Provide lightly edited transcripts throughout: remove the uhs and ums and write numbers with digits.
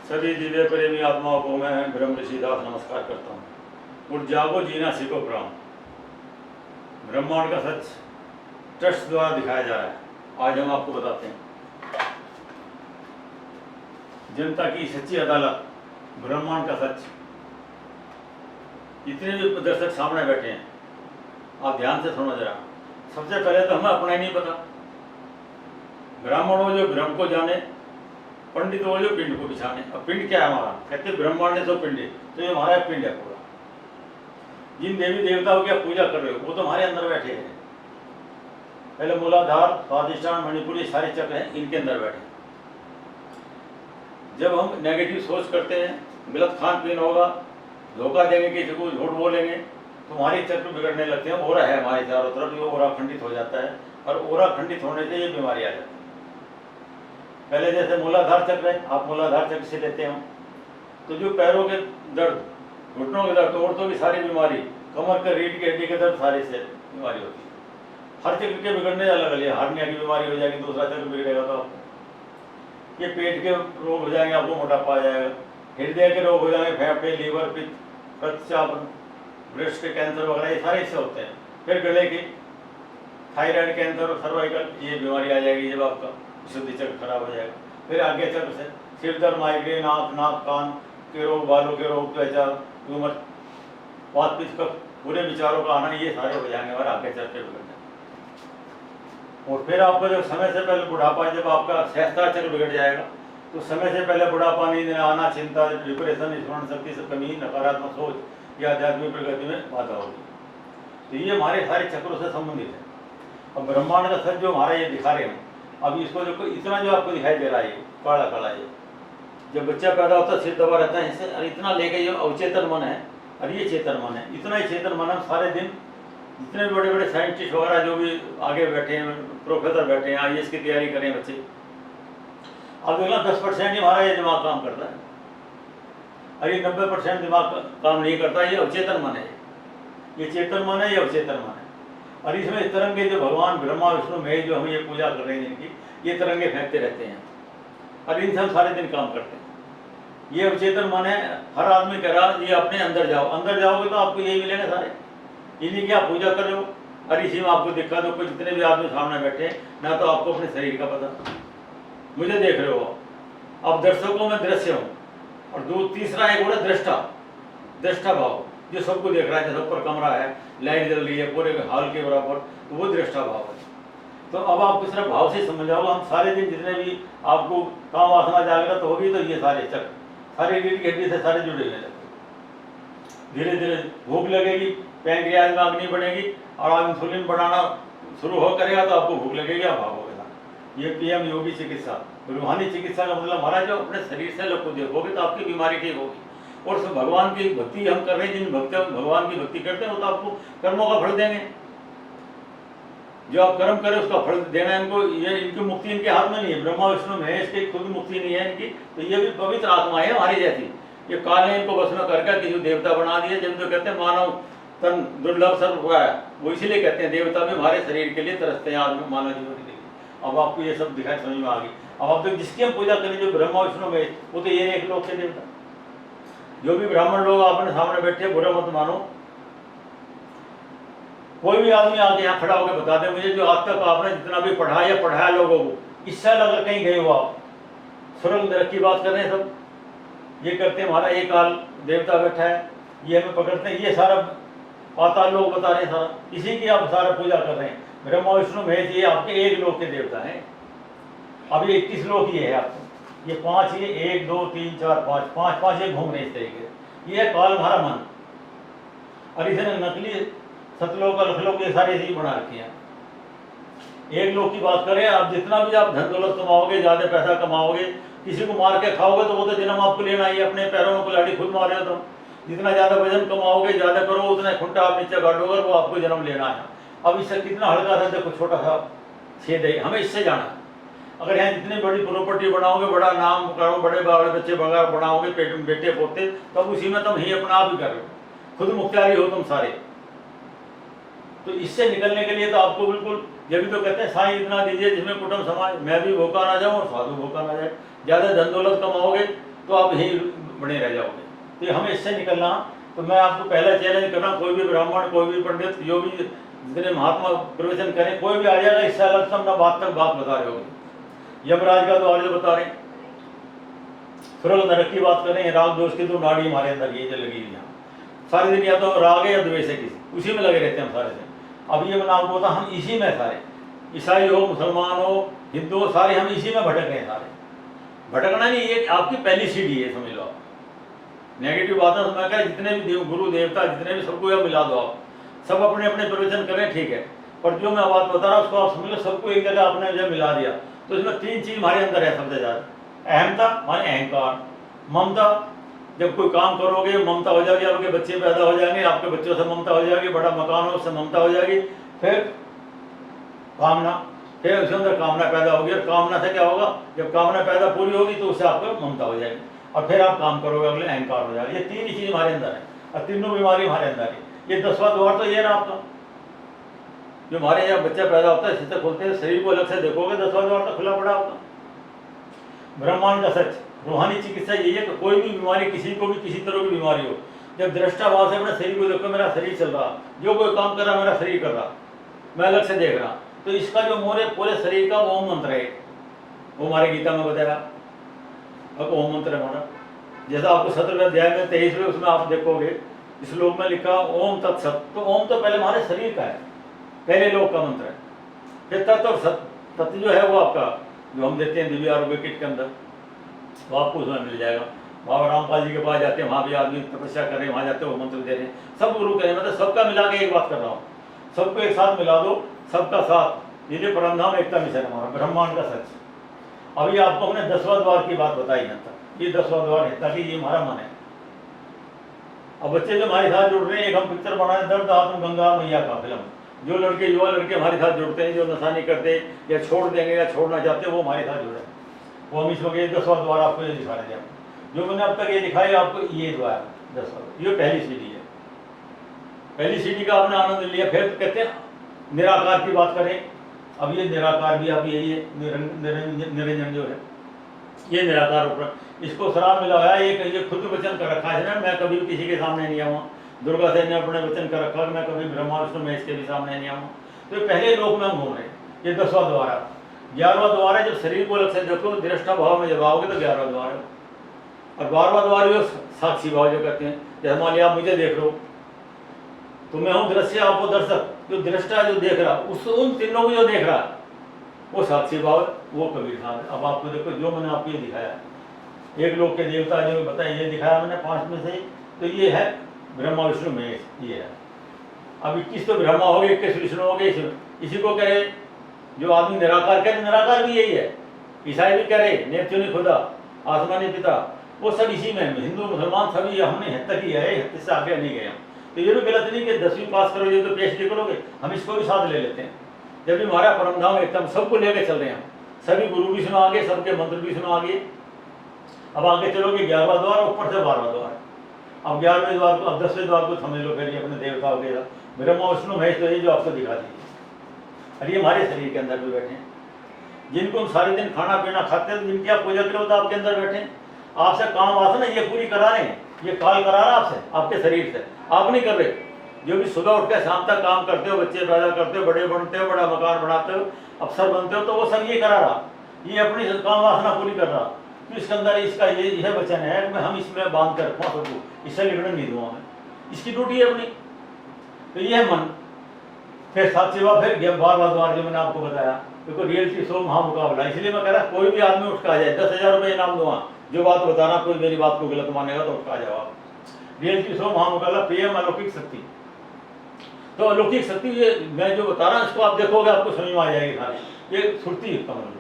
सभी दिव्य प्रेमी आत्माओं को मैं ब्रह्म ऋषिदास नमस्कार करता हूँ। उठ जागो, जीना सीखो प्राण। ब्रह्मांड का सच ट्रस्ट द्वारा दिखाया जा रहा है। आज हम आपको बताते हैं जनता की सच्ची अदालत, ब्रह्मांड का सच। इतने भी दर्शक सामने बैठे हैं, आप ध्यान से सुनो जरा। सबसे पहले तो हमें अपना ही नहीं पता। ब्राह्मण हो जो ब्रह्म को जाने, पंडित हो जो पिंड को बिछाने। अब पिंड क्या है हमारा? कहते ब्रह्मांड है तो पिंड है, तो ये हमारा पिंड है पूरा। जिन देवी देवताओं की आप पूजा कर रहे हो वो तो हमारे अंदर बैठे हैं। पहले मूलाधार, स्वादिष्ठान, मणिपुर, ये सारे चक्र हैं, इनके अंदर बैठे। जब हम नेगेटिव सोच करते हैं, गलत खान पीन होगा, धोखा देंगे, किसी को झूठ बोलेंगे, तो हमारे चक्र बिगड़ने लगते हैं। ओरा है हमारे चारों तरफ, ये ओरा खंडित हो जाता है, और ओरा खंडित होने से ये बीमारी आ जाती है। पहले जैसे मूलाधार चक्र है, आप मूलाधार चक्र से लेते हो तो जो पैरों के दर्द, घुटनों के दर्द, औरतों की सारी बीमारी, कमर के रीढ़ की हड्डी के दर्द, सारे से बीमारी होती है। हर चक्र के बिगड़ने अलग अलग है। हार्निया की बीमारी हो जाएगी, दूसरा चक्र बिगड़ेगा तो आपको ये पेट के रोग हो जाएंगे, आपको मोटापा आ जाएगा। हृदय के रोग हो जाएंगे, फेफड़े, लीवर, पित्त, रक्तचाप, ब्रेस्ट के कैंसर वगैरह, ये सारे इससे होते हैं। फिर गले की थायराइड, कैंसर, सर्वाइकल, ये बीमारी आ जाएगी जब आपका शुद्धि चक्र खराब हो जाएगा। फिर आगे चक्र से सिर दर्द, माइग्रेन, आँख, नाक, कान के रोग, बालों के रोग, त्वचा, ट्यूमर, वात पित्त का बुरे विचारों का आना, ये सारे हो जाएंगे हमारे आगे चक्र बिगड़ जाएंगे। और फिर आपका जब समय से पहले बुढ़ापा, जब आपका सहस्त्र चक्र बिगड़ जाएगा तो समय से पहले बुढ़ापा, नींद न आना, चिंता, डिप्रेशन, स्मरण शक्ति से कमी, नकारात्मक सोच या आध्यात्मिक प्रगति में बाधा होगी। तो ये हमारे सारे चक्रों से संबंधित है। अब ब्रह्मांड का सच जो हमारा ये दिखा रहे हैं, अब इसको जो इतना जो आपको दिखाई दे रहा है, काला काला, ये जब बच्चा पैदा होता है सिर दबा रहता है इससे, और इतना लेके ये अवचेतन मन है और ये चेतन मन है। इतना ही चेतन मन हम सारे दिन, जितने भी बड़े बड़े साइंटिस्ट वगैरह जो भी आगे बैठे हैं, प्रोफेसर बैठे हैं, IAS की तैयारी करें बच्चे, अब देखना 10% ही हमारा ये दिमाग काम करता है, और ये 90% दिमाग काम नहीं करता। ये अवचेतन मन है, ये चेतन मन है, ये अवचेतन मन है। और इसमें इस तरंगे जो भगवान ब्रह्मा विष्णु महेश जो हम ये पूजा कर रहे हैं इनकी, ये तरंगे फेंकते रहते हैं और इनसे हम सारे दिन काम करते हैं। ये अवचेतन मन है। हर आदमी कह रहा ये अपने अंदर जाओ, अंदर जाओगे तो आपको यही मिलेगा सारे, इन्हीं की आप पूजा कर रहे हो। और इसी में आपको दिक्कत हो, कोई जितने भी आदमी सामने बैठे हैं, ना तो आपको अपने शरीर का पता, मुझे देख रहे हो आप, दर्शकों में दृश्य हूँ, और तीसरा एक बोला दृष्टा, दृष्टा भाव, जो सबको देख रहा है, जैसे ऊपर कमरा है, लाइट जल रही है पूरे हाल के बराबर, तो वो दृष्टा भाव है। तो अब आप किस तरह भाव से समझ जाओगे, हम सारे दिन जितने भी आपको काम वासना जागृत होगी, तो ये सारे चक्र सारे रीढ़ की हड्डी से सारे जुड़े हुए लगते। धीरे धीरे भूख लगेगी, पैंक्रियाज में अग्नि बढ़ेगी, और आप इंसुलिन बढ़ाना शुरू हो करेगा तो आपको भूख लगेगी, आप भागोगे ना। ये PM योगी चिकित्सा, रूहानी चिकित्सा का मतलब हमारा जो अपने शरीर से लोग को देखोगे तो आपकी बीमारी ठीक होगी। और सब भगवान की भक्ति हम कर रहे हैं, जिन भक्त भगवान की भक्ति करते हैं वो तो आपको कर्मों का फल देंगे। जो आप कर्म करें उसका फल देना इनको, ये इनकी मुक्ति इनके हाथ में नहीं है। ब्रह्मा विष्णु महेश की खुद मुक्ति नहीं है इनकी, तो ये भी पवित्र आत्मा है हमारी जैसी। ये काल ने इनको बस में करके किसी देवता बना दिया। जब जो कहते हैं मानव तन दुर्लभ सर्व हुआ है, वो इसीलिए कहते हैं देवता भी हमारे शरीर के लिए तरसते हैं, आदमी मानव जीवन के लिए। अब आपको ये सब दिखाई समझ में आ गई। अब आप तो जिसकी हम पूजा करें, जो ब्रह्मा विष्णु महेश, वो तो ये एक लोग के देवता। जो भी ब्राह्मण लोग आपने सामने बैठे, बुरा मत मानो। कोई भी आदमी आके यहाँ खड़ा होकर बता दे मुझे, जो आज तक आपने जितना भी पढ़ाया लोगों को, इससे अगर कहीं गए हो आप, स्वर्ग नरक की बात कर रहे हैं सब, ये करते हैं। हमारा एक काल देवता बैठा है, ये हमें पकड़ते हैं, ये सारा पाताल लोग बता रहे हैं, सारा इसी की आप सारा पूजा कर रहे हैं। ब्रह्मा विष्णु महेश ये आपके एक लोक के देवता हैं। अब ये 21 लोक ये है आपको, ये 5, ये 1 2 3 4 5 5 ये घूम रहे इस तरीके। ये है काल हमारा मन, और इसने नकली सतलोक और लखलोक ये सारे ही बना रखे हैं। एक लोक की बात करें, आप जितना भी आप धन दौलत कमाओगे, ज्यादा पैसा कमाओगे, किसी को मार के खाओगे तो वो तो जन्म आपको लेना ही है। अपने पैरों में कुल्हाड़ी खुद मारे हो तो जितना ज्यादा वजन कमाओगे, ज्यादा करो, उतना खुंटा आप नीचे गाड़ोगे, वो आपको जन्म लेना है। अब इससे कितना हल्का था, देखो छोटा सा छेद है, हमें इससे जाना है। अगर यहाँ जितनी बड़ी प्रॉपर्टी बनाओगे, बड़ा नाम करो, बड़े बड़े बच्चे बनाओगे, बेटे पोते, तब उसी में तुम ही अपना आप ही कर रहे हो, खुद मुख्तारी हो तुम सारे। तो इससे निकलने के लिए तो आपको बिल्कुल, जब भी तो कहते हैं साईं इतना दीजिए जिसमें कुटुंब समाज, मैं भी भूखा ना जाऊँ और साधु भूखा ना जाए। ज़्यादा धन दौलत कमाओगे तो आप यहीं बने रह जाओगे। तो हमें इससे निकलना। तो मैं आपको पहला चैलेंज कर रहा हूँ, कोई भी ब्राह्मण, कोई भी पंडित, जो भी जितने महात्मा प्रवचन करें, कोई भी आ जाएगा, इससे अलग से अपना बात तक बात बता रहे होगे। यमराज का द्वार जो बता रहे, स्वर्ग नरक की बात करें, राग दोष की तो नाड़ी हमारे अंदर ये जो लगी हुई है, सारे दिन या तो राग है या द्वेष है, किसी उसी में लगे रहते हैं हम सारे दिन। अब ये मैं आपको बता, हम इसी में सारे, ईसाई हो, मुसलमान हो, हिंदू हो, सारे हम इसी में भटक रहे हैं सारे। भटकना नहीं, ये आपकी पहली सीढ़ी है, समझ लो आप। नेगेटिव बातें समझ कर जितने भी गुरु देवता जितने भी, सबको यह मिला दो आप, सब अपने अपने प्रवचन करें, ठीक है, पर जो मैं बात बता रहा हूँ उसको आप समझ लो, सबको एक जगह आपने जब मिला दिया तो इसमें तीन चीज हमारे अंदर है सबसे ज्यादा। अहमता माने अहंकार, ममता, जब कोई काम करोगे ममता हो जाएगी, आपके बच्चे पैदा हो जाएंगे, आपके बच्चों से ममता हो जाएगी, बड़ा मकान हो उससे ममता हो जाएगी, फिर कामना, फिर उसके अंदर कामना पैदा होगी, और कामना से क्या होगा, जब कामना पैदा पूरी होगी तो उससे आपको ममता हो जाएगी, और फिर आप काम करोगे, अगले अहंकार हो जाएगा। ये तीन ही चीज हमारे अंदर है, और तीनों बीमारी हमारे अंदर है। ये 10वां द्वार तो ये ना आपका, जो हमारे यहाँ बच्चा पैदा होता है सीधे खोलते हैं, शरीर को अलग से देखोगे 10वां द्वार तो खुला पड़ा आपका। ब्रह्मांड का सच, रूहानी चिकित्सा यही है कि कोई भी बीमारी, किसी को भी किसी तरह की बीमारी हो, जब दृष्टा भाव से अपने शरीर को देखो, मेरा शरीर चल रहा, जो कोई काम कर रहा मेरा शरीर कर रहा, मैं अलग से देख रहा, तो इसका जो मोरे पूरे शरीर का ओम मंत्र है, वो हमारे गीता में बताया। अब ओम मंत्र है हमारा, जैसा आपको 17वें अध्याय में 23वें उसमें आप देखोगे श्लोक में लिखा ओम तत्सत, तो ओम तो पहले हमारे शरीर का है, पहले लोक का मंत्र है। फिर तत्व और सत, तत्व जो है वो आपका जो हम देते हैं दिव्य आरोग्य किट के अंदर, वो आपको उसमें मिल जाएगा। बाबा रामपाल जी के पास जाते हैं, वहाँ भी आदमी तपस्या कर रहे हैं, वहाँ जाते हैं वो मंत्र दे रहे हैं, सब गुरु करें, मतलब सबका मिला के एक बात कर रहा हूँ, सबको एक साथ मिला दो, सबका साथ, ये परमधाम एकता मिशन हमारा, ब्रह्मांड का सच। अभी आपको हमने 10वां द्वार की बात बताई यहाँ तक, ये 10वां द्वार है ताकि ये हमारा मन है। अब बच्चे जो हमारे साथ जुड़ रहे हैं, एक हम पिक्चर बना रहे दर्द आत्म गंगा मैया का फिल्म, जो लड़के युवा लड़के हमारे साथ जुड़ते हैं, जो नशा नहीं करते या छोड़ देंगे या छोड़ना चाहते हैं, वो हमारे साथ जुड़े, वो हम इसमें ये 10वां द्वार आपको ये दिखा रहे हैं। जो मैंने अब तक ये दिखाया आपको, ये द्वार 10वां, ये पहली सीढ़ी है, पहली सीढ़ी का आपने आनंद लिया। फिर कहते हैं निराकार की बात करें, अब ये निराकार भी अब यही है, निरंजन जो है ये निराकार ऊपर, इसको शराब मिला हुआ है, ये खुद वचन कर रखा है ना, मैं कभी भी किसी के सामने नहीं आऊँगा, दुर्गा सेन ने अपने वचन कर रखा कि मैं कभी ब्रह्मा विष्णु महेश के भी सामने नहीं आऊँगा। तो पहले लोक में हम घूम रहे, ये 10वां द्वार है। 11वां द्वार है, जब शरीर को अलग से देखो, दृष्टा भाव में जब आओगे तो 11वां द्वार है। और 12वां द्वार जो साक्षी भाव जो कहते हैं, जैसे मान लिया आप मुझे देख लो, तो मैं हूँ दृश्य, आप वो दर्शक, जो दृष्टा जो देख रहा, उस उन तीनों को जो देख रहा वो साक्षी भाव, वो कबीर साहब। अब आपको देखो जो मैंने आपको ये दिखाया, एक लोक के देवता जो बताए, ये दिखाया मैंने 5 में से, तो ये है ब्रह्मा विष्णु महेश, ये है। अब 21 तो ब्रह्मा हो गए, 21 विष्णु हो गए, इसी को कहे जो आदमी निराकार कहते, निराकार भी यही है, ईसाई भी करे नेपच्यूनी खुदा आसमानी पिता, वो सब इसी में, हिंदू मुसलमान सभी हमने हद तक ही है, इससे आगे नहीं गए। तो ये भी गलत नहीं कि 10वीं पास करोगे तो PhD करोगे, हम इसको भी साथ ले लेते हैं। जब भी हमारा परमधाम एकदम सबको लेके चल रहे हैं, सभी गुरु भी सुना आगे, सबके मंत्र भी सुना आगे। अब आगे चलोगे 11वां द्वार, ऊपर से 12वां द्वार। अब 11वें द्वार को, अब 10वें द्वार को समझ लो, फिर ये अपने देवता वगैरह ब्रह्मा विष्णु महेश, तो ये जो आपको दिखा दीजिए, अरे हमारे शरीर के अंदर भी बैठे हैं, जिनको हम सारे दिन खाना पीना खाते हैं, जिनकी आप पूजा करो तो आपके अंदर बैठे हैं, आपसे काम वासना ये पूरी करा रहे हैं, ये काल करा रहा आपसे, आपके शरीर से, आप नहीं कर रहे। जो भी सुबह उठ कर शाम तक काम करते हो, बच्चे पैदा करते हो, बड़े बनते हो, बड़ा मकान बनाते हो, अफसर बनते हो, तो वो सब ये करा रहा, ये अपनी काम वासना पूरी कर रहा। तो इसके अंदर इसका ये यह वचन है कि हम इसमें बांध कर रखूँ सबको, इससे निगड़न नहीं दूंगा मैं, इसकी ड्यूटी है अपनी। तो ये है मन। फिर सात सेवा, फिर 12वां द्वार जो मैंने आपको बताया, देखो रियलिटी शो महामुकाबला, इसलिए मैं कह रहा कोई भी आदमी उठ कर आ जाए, 10,000 रुपये इनाम दूंगा, जो बात बताना, कोई मेरी बात को गलत मानेगा तो उठ आ जाओ आप। रियलिटी शो महामुकाबला, PM अलौकिक शक्ति। तो अलौकिक शक्ति ये मैं जो बता रहा हूँ, इसको आप देखोगे आपको समझ में आ जाएगी सारी। ये सुरती कमल,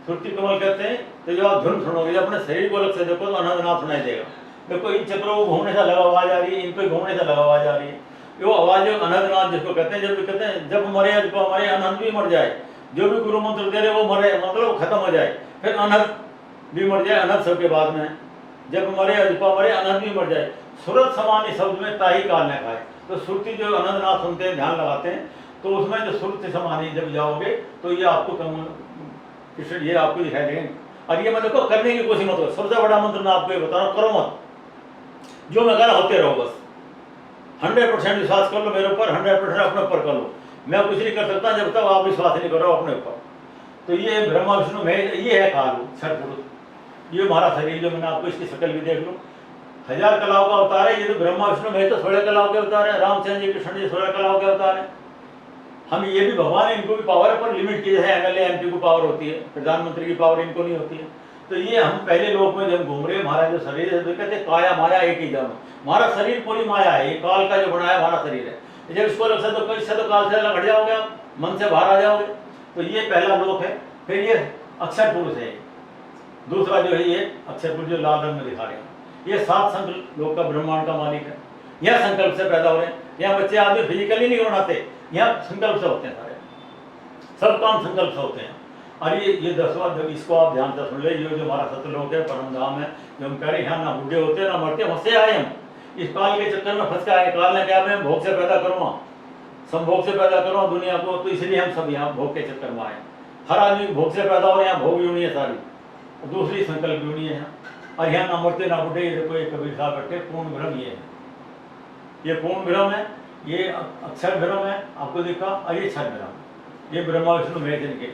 सुरती कमल कहते हैं। तो जो आप धुन सुनोगे, अपने शरीर को अलग से देखो तो अनंतनाथ सुनाई देगा। देखो इन चक्रों को घूमने से लगा आवाज आ रही है, इन पे घूमने से लगा आवाज आ रही है, वो आवाज जो अनंतनाथ जिसको कहते हैं। जब कहते हैं जब मरे जब हमारे अनंत भी मर जाए, जो भी गुरु मंत्र दे रहे वो मरे, मतलब खत्म हो जाए, फिर अनंत भी मर जाए, अनंत सबके बाद में, जब मरे अजपा मरे अनंत भी मर जाए, सूरत समान शब्द में ताही काल न खाए। तो सुरती जो अनंतनाथ सुनते हैं, ध्यान लगाते हैं, तो उसमें जो सुरत समानी जब जाओगे तो ये आपको कृष्ण ये आपको दिखाई देंगे। और ये मैं देखो करने की कोशिश मत करो। सबसे बड़ा मंत्र मैं आपको ये बता रहा हूँ, करो मत, जो मैं कह रहा होते रहो बस। 100% विश्वास कर लो मेरे ऊपर, 100% अपने ऊपर कर लो। मैं कुछ नहीं कर सकता जब तक आप विश्वास नहीं करो अपने ऊपर। तो ये ब्रह्मा विष्णु में ये है काल छठ पुरुष, ये हमारा शरीर जो मैंने आपको इसकी शक्ल भी देख लो, 1000 कलाओं का अवतार है। ये तो ब्रह्मा विष्णु में तो 16 कलाओं के अवतार है। रामचंद्र जी कृष्ण जी 16 कलाओं के अवतार है। हम ये भी भगवान है, इनको भी पावर है, पर लिमिट की है। एमएलए एमपी को पावर होती है, प्रधानमंत्री की पावर इनको नहीं होती है। तो ये हम पहले लोक में जब घूम रहे हैं, हमारा जो शरीर है तो कहते हैं काया माया एक ही जानो। हमारा शरीर पूरी माया है, ये काल का जो बनाया हमारा शरीर है। जब इसको लग सकते तो इससे तो काल से अलग हट जाओगे आप, मन से बाहर आ जाओगे। तो ये पहला लोक है। फिर ये अक्षर पुरुष है, दूसरा जो है ये अक्षर पुरुष जो लाल रंग में दिखा रहे हैं, ये 7 संकल्प लोक का ब्रह्मांड का मालिक है। यह संकल्प से पैदा हो रहे हैं। यहाँ बच्चे आदमी फिजिकली नहीं बनाते, यहाँ संकल्प से होते हैं सारे, सब काम संकल्प से होते हैं। और ये 10वां जब इसको आप ध्यान से सुन ले, ये जो हमारा सतलोक है, परम धाम है, जो हम कह रहे हैं यहाँ ना बूढ़े होते ना मरते, वहाँ से आए हम। इस काल के चक्कर में फंस के आए। काल ने क्या मैं भोग से पैदा करूँगा, संभोग से पैदा करूँगा दुनिया को, तो इसलिए हम सब यहाँ भोग के चक्कर में आए। हर आदमी भोग से पैदा हो रहे हैं, यहाँ भोग यूनी है सारी, दूसरी संकल्प यूनी है। और यहाँ ना मरते ना बूढ़े। ये देखो एक कबीर साहब बैठे, पूर्ण भ्रम ये पूर्ण भ्रम है, ये अक्षर भ्रम है आपको देखा, और ये छठ भ्रम, ये ब्रह्मा विष्णु महेश इनके,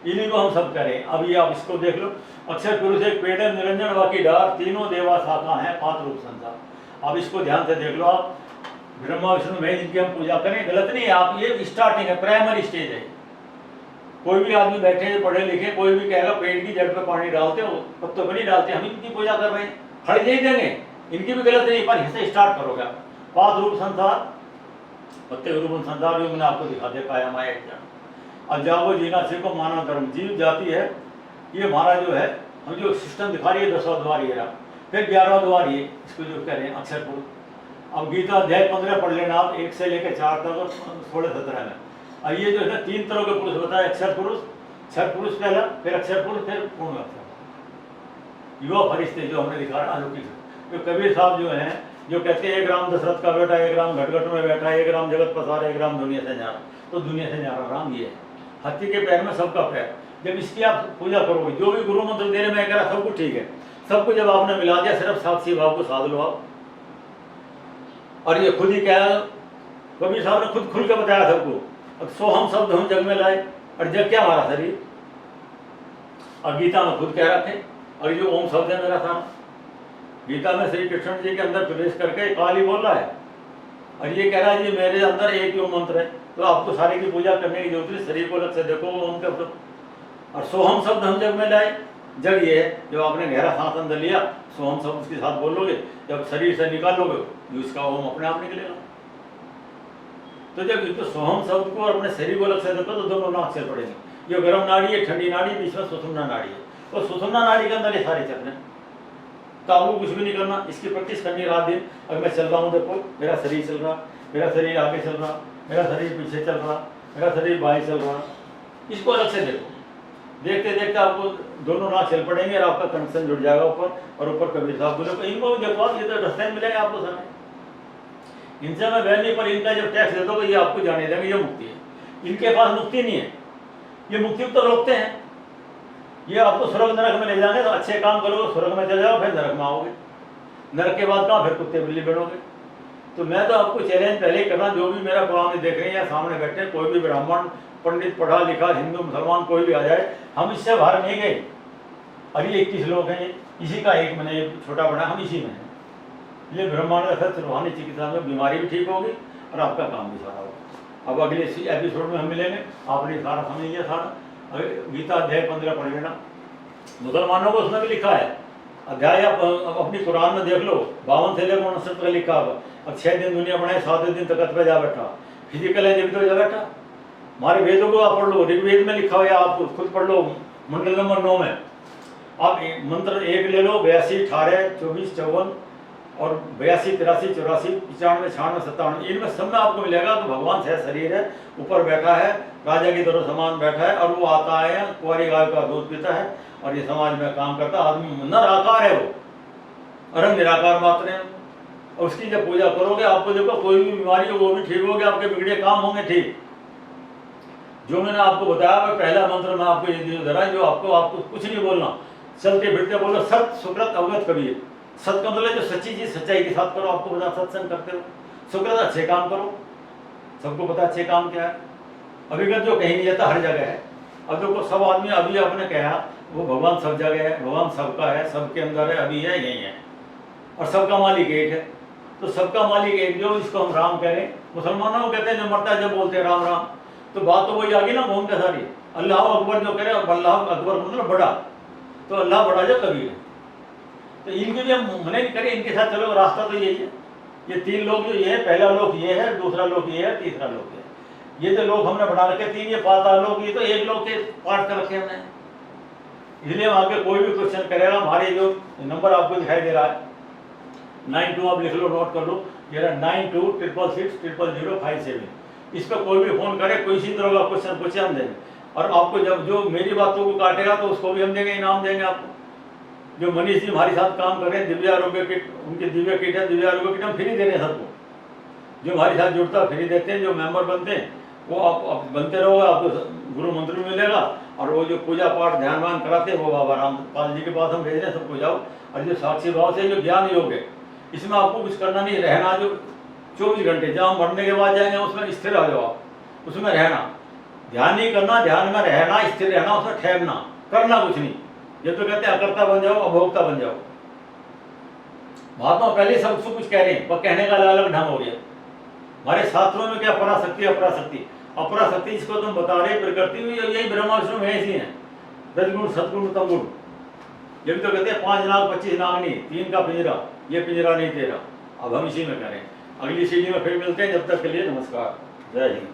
इन्हीं को हम सब करें। अब ये आप इसको देख लो, अक्षर पुरुष एक पेड़ है, निरंजन वाकी डार, तीनों देवा शाखा है, 5 रूप संसार। अब इसको ध्यान से देख लो आप, ब्रह्मा विष्णु महेश इनकी हम पूजा करें, गलत नहीं है आप, ये स्टार्टिंग है, प्राइमरी स्टेज है। कोई भी आदमी बैठे पढ़े लिखे, कोई भी कहेगा पेड़ की जड़ पे पानी डालते हो, पत्तों पर नहीं डालते, हम इनकी पूजा कर रहे हैं, खड़े नहीं देंगे, इनकी भी गलत नहीं, पर इससे स्टार्ट करोगे। 5 रूप संसार, प्रत्येक रूप संसार जो मैंने आपको दिखा दिया, काया माया अब जाओ जीना सीखो मानव धर्म, जीव जाति है। ये हमारा जो है, हम जो सिस्टम दिखा रही है, 10वां द्वार ये रहा। फिर 11वां द्वार ये, इसको जो कह रहे हैं अक्षर पुरुष। अब गीता अध्याय 15 पढ़ लेना आप, 1 से लेकर 4 तक और 16-17 में। और ये जो है 3 तरह के पुरुष बताया, अक्षर पुरुष, क्षर पुरुष पहला, फिर अक्षर पुरुष, फिर पूर्ण अक्षर, युवा फरिश्ते जो हमने दिखा अलौकिक। जो कबीर साहब जो हैं, जो कहते हैं 1 राम दशरथ का बेटा, 1 राम घटघट में बैठा, 1 राम जगत पसार, 1 राम दुनिया से न्यारा। तो दुनिया से न्यारा राम ये है, हाथी के पैर में सबका पैर। जब इसकी आप पूजा करोगे, जो भी गुरु मंत्र दे रहे, मैं कह रहा सब कुछ ठीक है, सबको जब आपने मिला दिया, सिर्फ साक्षी भाव को साध लो आप। और ये खुद ही क्या, कबीर साहब ने खुद खुल के बताया सबको, अब सो हम शब्द हम जग में लाए, और जग क्या हमारा शरीर। और गीता में खुद कह रखे, और ये जो ओम शब्द है मेरा सारा, गीता में श्री कृष्ण जी के अंदर प्रवेश करके काल ही बोल रहा है, और ये कह रहा है जी मेरे अंदर एक ही ओम मंत्र है। तो आपको सारे की पूजा करने की जरूरत है, शरीर को अलग से देखो ओम का। और सोहम शब्द हम जग में लाए, जग ये है जब आपने गहरा सांस अंदर लिया, सोहम शब्द उसके साथ बोलोगे, जब शरीर से निकालोगे जो इसका ओम अपने आप निकलेगा। तो जब तो सोहम शब्द को और अपने शरीर को अलग से देखो, तो दोनों नाक से पड़ेंगे। ये गर्म नाड़ी है, ठंडी नाड़ी, बीच में सुषुम्ना नाड़ी है, और सुषुम्ना नाड़ी के अंदर ये सारे चक्र हैं। तो आपको कुछ भी नहीं करना, इसकी प्रैक्टिस करनी रात दिन। अगर मैं चल रहा हूँ, देखो मेरा शरीर चल रहा, मेरा शरीर आगे चल रहा, मेरा शरीर पीछे चल रहा, मेरा शरीर बाएं चल रहा, इसको अलग से देखो। देखते देखते आपको दोनों नाक चल पड़ेंगे, और आपका कनेक्शन जुड़ जाएगा ऊपर। और ऊपर कबीर साहब बोले, इनको भी देखो, ये तो रास्ते में मिलेंगे आपको सारे, इनसे मैं बहन नहीं, पर इनका जब टैक्स दे दोगे, ये आपको जाने देंगे, ये मुक्ति है। इनके पास मुक्ति नहीं है, ये मुक्ति तो रोकते हैं। ये आपको स्वर्ग नरक में ले जाएंगे, तो अच्छे काम करोगे स्वर्ग में चले जाओ, फिर नरक में आओगे, नरक के बाद कहाँ, फिर कुत्ते बिल्ली बनोगे। तो मैं तो आपको चैलेंज पहले ही करना, जो भी मेरा कुरान देख रहे हैं या सामने बैठे, कोई भी ब्राह्मण पंडित पढ़ा लिखा हिंदू मुसलमान कोई भी आ जाए, हम इससे बाहर नहीं गए। और ये 21 लोग हैं, इसी का एक मैंने छोटा बना, हम इसी में हैं। ये ब्रह्मांड का सच रूहानी चिकित्सा में बीमारी भी ठीक होगी और आपका काम भी सारा होगा। अब अगले एपिसोड में हम मिलेंगे, आपने सारा समझ लिया सारा। गीता अध्याय 15 पढ़ लेना, मुसलमानों को उसमें भी लिखा है अध्याय, आप अपनी कुरान में देख लो, 52 से लेकर 59 तक लिखा। अब 6 दिन दुनिया बनाए, 7वें दिन तकत पे जा बैठा, फिजिकल है जब तो जा बैठा। हमारे वेदों को आप पढ़ लो, ऋग्वेद में लिखा हुआ है, आप खुद पढ़ लो, मंडल नंबर 9 में आप मंत्र 1 ले लो, 82, 18, 24, 54 और 82, 83, 84, 95, 96, 97, इनमें सब में आपको मिलेगा। तो भगवान से शरीर है, ऊपर बैठा है, राजा की तरह समान बैठा है, और वो आता है, कुंवारी गाय का दूध पीता है, और ये समाज में काम करता है। आदमी निराकार है, वो अरम निराकार मात्र है। और उसकी जब पूजा करोगे, आपको देखो कोई भी बीमारी हो वो भी ठीक होगी, आपके बिगड़े काम होंगे ठीक। जो मैंने आपको बताया, मैं पहला मंत्र मैं आपको ये दे रहा है, जो आपको कुछ नहीं बोलना, चलते फिरते बोलो सत सुकृत अवगत कबीर। सत का मतलब जो सच्ची चीज सच्चाई के साथ करो, आपको पता सत्संग करते हो। सुकृत अच्छे काम करो, सबको पता अच्छे काम क्या है। अभिगत जो कहीं नहीं जाता, हर जगह है। अब देखो सब आदमी, अभी आपने कहा वो भगवान सब जगह है, भगवान सबका है, सबके अंदर है, अभी है, यही है, और सबका मालिक एक है। तो सबका मालिक एक जो, इसको हम राम करें। मुसलमानों को कहते हैं जब मरता है जब बोलते हैं राम राम, तो बात तो वही आ गई ना घूम के सारी। अल्लाह अकबर जो करे, अल्लाह अकबर मतलब बड़ा, तो अल्लाह बड़ा जो कबीर है। तो इनके भी हम मने नहीं करें, इनके साथ चलो, रास्ता तो यही है। ये तीन लोग जो ये है, पहला लोक ये है, दूसरा लोक ये है, तीसरा लोक ये है। ये तो लोग हमने बना रखे तीन, ये पाताल लोक, ये तो एक लोक के पाठ कर रखे हमने। इसलिए हम आगे कोई भी क्वेश्चन करेगा, हमारे जो नंबर आपको दिखाई दे रहा है 92, आप लिख लो, नोट कर लो, ये रहा 9266600057। इस पर कोई भी फोन करे, कोई सी तरह का क्वेश्चन पूछे, हम देंगे। और आपको जब जो मेरी बातों को काटेगा तो उसको भी हम देंगे, इनाम देंगे आपको। जो मनीष जी हमारे साथ काम कर रहे हैं, दिव्य आरोग्य किट, उनकी दिव्य किट है, दिव्य आरोग्य किट हम फ्री दे रहे हैं सबको। जो हमारे साथ जुड़ता है फ्री देते हैं, जो मेंबर बनते हैं वो आप बनते रहोगे, आपको गुरु मंत्र भी मिलेगा। और वो जो पूजा पाठ ध्यान वान कराते हैं वो बाबा रामपाल जी के पास हम भेज रहे हैं, सबको जाओ। और जो साक्षी भाव से जो ज्ञान योग है, इसमें आपको कुछ करना नहीं, रहना जो 24 घंटे, जहाँ मरने के बाद जाएंगे उसमें स्थिर आ जाओ आप, उसमें रहना, ध्यान नहीं करना, ध्यान में रहना, स्थिर रहना, उसमें ठहरना, करना कुछ नहीं। ये तो कहते हैं अकर्ता बन जाओ, अभोक्ता बन जाओ। महात्मा पहले सबसे कुछ कह रहे हैं, पर कहने का अलग अलग ढंग हो गया। हमारे शास्त्रों में क्या पराशक्ति अपराशक्ति, अपराशक्ति जिसको तुम बता रहे प्रकृति में, यही ब्रह्मा विष्णु में ऐसी है, रजगुण सतगुण तमगुण। ये भी तो कहते हैं 5 नाग 25 नाग नहीं, 3 का पिंजरा, ये पिंजरा नहीं तेरा। अब हम इसी में करें, अगली सीढ़ी में फिर मिलते हैं, जब तक के लिए नमस्कार, जय हिंद।